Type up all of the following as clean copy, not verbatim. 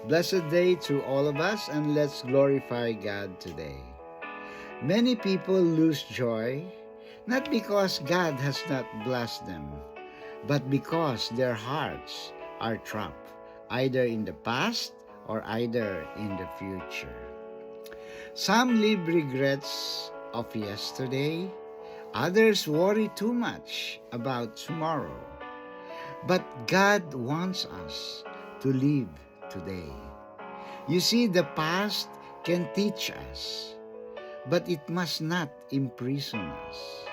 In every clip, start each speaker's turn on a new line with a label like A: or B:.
A: Blessed day to all of us, and let's glorify God today. Many people lose joy, not because God has not blessed them, but because their hearts are trapped, either in the past or either in the future. Some live regrets of yesterday, others worry too much about tomorrow. But God wants us to live today. You see, the past can teach us, but it must not imprison us.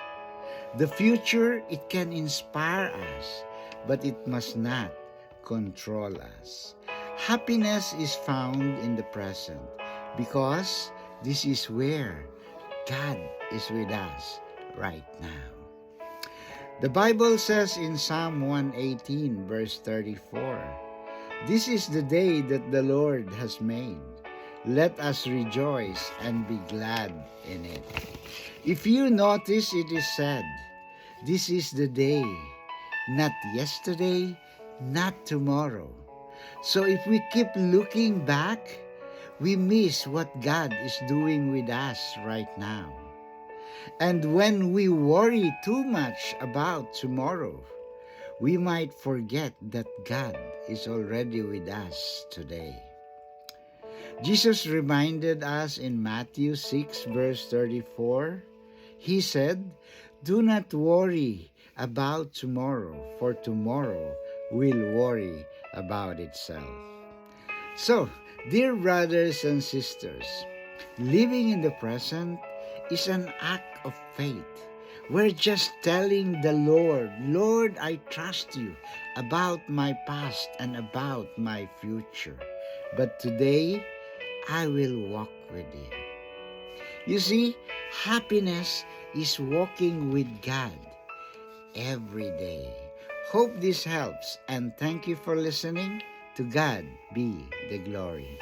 A: The future, it can inspire us, but it must not control us. Happiness is found in the present because this is where God is with us right now. The Bible says in Psalm 118 verse 34, "This is the day that the Lord has made. Let us rejoice and be glad in it." If you notice, it is said, "This is the day, not yesterday, not tomorrow." So if we keep looking back, we miss what God is doing with us right now. And when we worry too much about tomorrow, we might forget that God is already with us today. Jesus reminded us in Matthew 6 verse 34, He said, "Do not worry about tomorrow, for tomorrow will worry about itself." So, dear brothers and sisters, living in the present is an act of faith. We're just telling the Lord, "Lord, I trust you about my past and about my future. But today, I will walk with you." You see, happiness is walking with God every day. Hope this helps, and thank you for listening. To God be the glory.